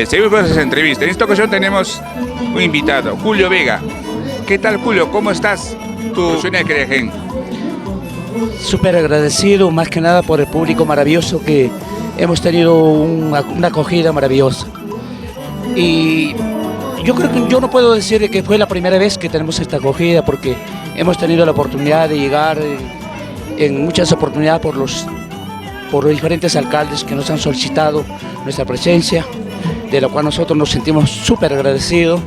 Seguimos con esa entrevista. En esta ocasión tenemos un invitado, Julio Vega. ¿Qué tal, Julio? ¿Cómo estás? Tu sueño de Criajén. Súper agradecido, más que nada por el público maravilloso que hemos tenido una acogida maravillosa. Y yo creo que yo no puedo decir que fue la primera vez que tenemos esta acogida, porque hemos tenido la oportunidad de llegar en muchas oportunidades por los diferentes alcaldes que nos han solicitado nuestra presencia, de la cual nosotros nos sentimos súper agradecidos,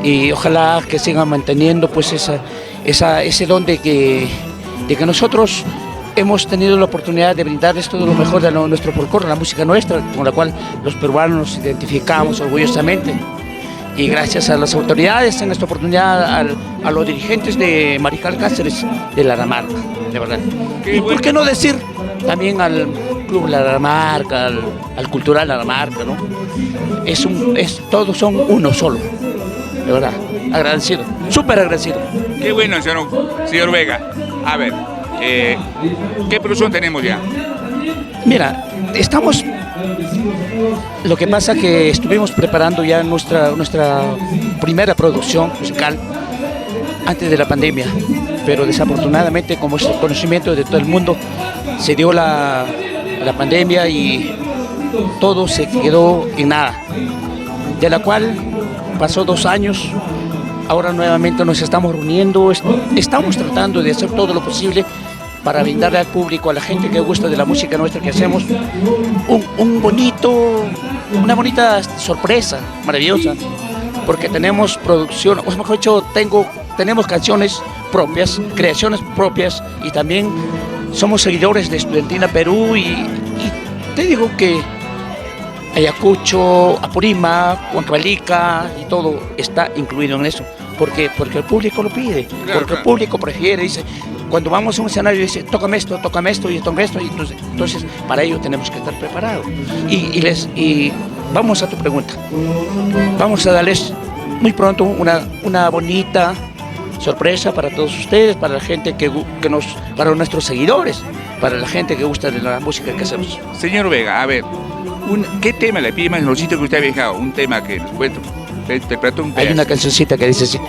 y ojalá que sigan manteniendo pues ese don de que nosotros hemos tenido la oportunidad de brindarles todo lo mejor de nuestro folclore, la música nuestra, con la cual los peruanos nos identificamos orgullosamente. Y gracias a las autoridades en esta oportunidad, a los dirigentes de Mariscal Cáceres de la Dinamarca, de verdad. Y por qué no decir también al Club La Dinamarca, al Cultural La Dinamarca, ¿no? Todos son uno solo, de verdad, agradecido, súper agradecido. Qué bueno, señor Vega. A ver, ¿qué producción tenemos ya? Mira, lo que pasa que estuvimos preparando ya nuestra primera producción musical antes de la pandemia, pero desafortunadamente, como es el conocimiento de todo el mundo, se dio la pandemia y todo se quedó en nada, de la cual pasó 2 años. Ahora nuevamente nos estamos reuniendo, estamos tratando de hacer todo lo posible para brindarle al público, a la gente que gusta de la música nuestra que hacemos, una bonita sorpresa maravillosa, porque tenemos producción, o mejor dicho, tenemos canciones propias, creaciones propias, y también somos seguidores de Estudiantina Perú, y te digo que Ayacucho, Apurímac, Huancavelica y todo está incluido en eso. Porque el público lo pide, claro, porque el público prefiere, dice, cuando vamos a un escenario dice, tócame esto, y tócame esto, y entonces para ello tenemos que estar preparados. Y vamos a tu pregunta, vamos a darles muy pronto una bonita sorpresa para todos ustedes, para la gente para nuestros seguidores, para la gente que gusta de la música que hacemos. Señor Vega, a ver, ¿qué tema le pide más en los sitios que usted ha viajado? Un tema que nos cuenta. Hay una cancioncita que dice así: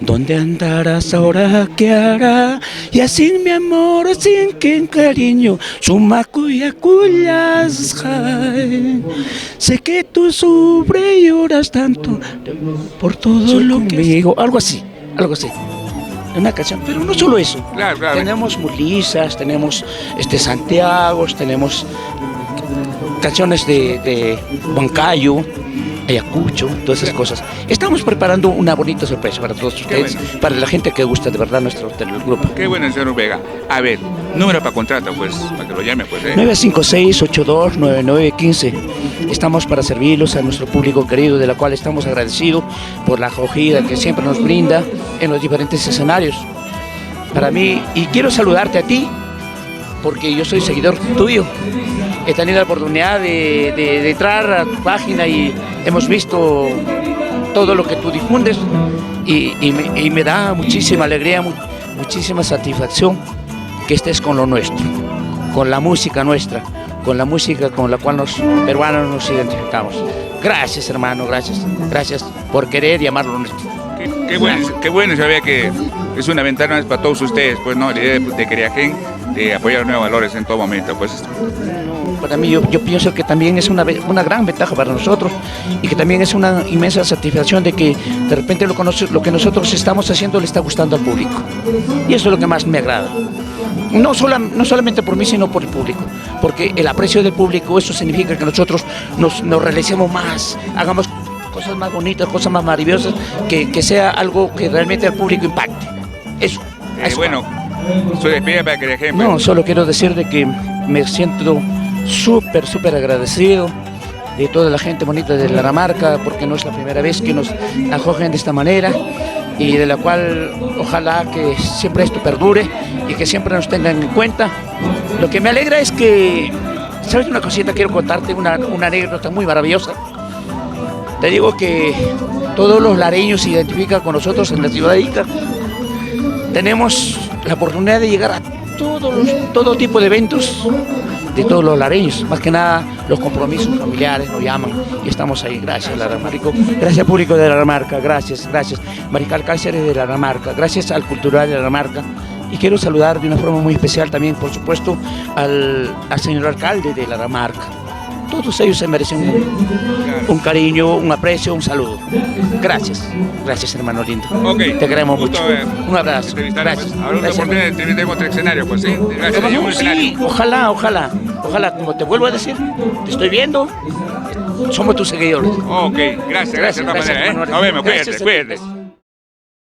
¿dónde andarás ahora? ¿Qué hará? Y así mi amor, sin que cariño, sumacuya cuyas jai. Sé que tú sufres y lloras tanto por todo lo que digo. Algo así. Una canción, pero no solo eso. Claro. Tenemos Mulisas, tenemos Santiago, tenemos canciones de Huancayo, Ayacucho, todas esas cosas. Estamos preparando una bonita sorpresa para todos ustedes, bueno, para la gente que gusta de verdad nuestro grupo. Qué bueno, señor Vega. A ver, número para contrato, pues, para que lo llame, pues. 956-829915. Estamos para servirlos a nuestro público querido, de la cual estamos agradecidos por la acogida que siempre nos brinda en los diferentes escenarios. Para mí, y quiero saludarte a ti, porque yo soy seguidor tuyo. He tenido la oportunidad de entrar a tu página y hemos visto todo lo que tú difundes, y me da muchísima alegría, muchísima satisfacción que estés con lo nuestro, con la música nuestra, con la música con la cual los peruanos nos identificamos. Gracias, hermano, gracias por querer llamarlo nuestro. Qué bueno, sabía que es una ventana para todos ustedes, pues, ¿no? La idea de Criajén, de apoyar los nuevos valores en todo momento, pues. Para mí, yo pienso que también es una gran ventaja para nosotros, y que también es una inmensa satisfacción de que de repente lo que nosotros estamos haciendo le está gustando al público, y eso es lo que más me agrada. No solamente por mí, sino por el público, porque el aprecio del público, eso significa que nosotros nos realicemos más, hagamos cosas más bonitas, cosas más maravillosas, que sea algo que realmente al público impacte. Eso. Bueno, su despedida para Criajén. No, solo quiero decir de que me siento súper agradecido de toda la gente bonita de la Dinamarca, porque no es la primera vez que nos acogen de esta manera, y de la cual ojalá que siempre esto perdure y que siempre nos tengan en cuenta. Lo que me alegra es que, ¿sabes una cosita? Quiero contarte una anécdota muy maravillosa. Te digo que todos los lareños se identifican con nosotros en la ciudad de Ica. Tenemos la oportunidad de llegar a todo tipo de eventos de todos los lareños, más que nada los compromisos familiares nos llaman y estamos ahí. Gracias, Laramarico, gracias público de Laramarca, gracias Marical Cáceres de Laramarca, gracias al Cultural de Laramarca. Y quiero saludar de una forma muy especial también, por supuesto, al señor alcalde de Laramarca. Todos ellos se merecen un cariño, un aprecio, un saludo. Gracias, gracias hermano lindo. Okay. Te queremos Gusto mucho. Un abrazo. Gracias. Gracias. Ahora una oportunidad de entrevistar en otro escenario, pues sí. Gracias. En un escenario. Sí, ojalá, como te vuelvo a decir, te estoy viendo, somos tus seguidores. Ok, gracias de todas maneras, ¿eh? Nos vemos, cuídate.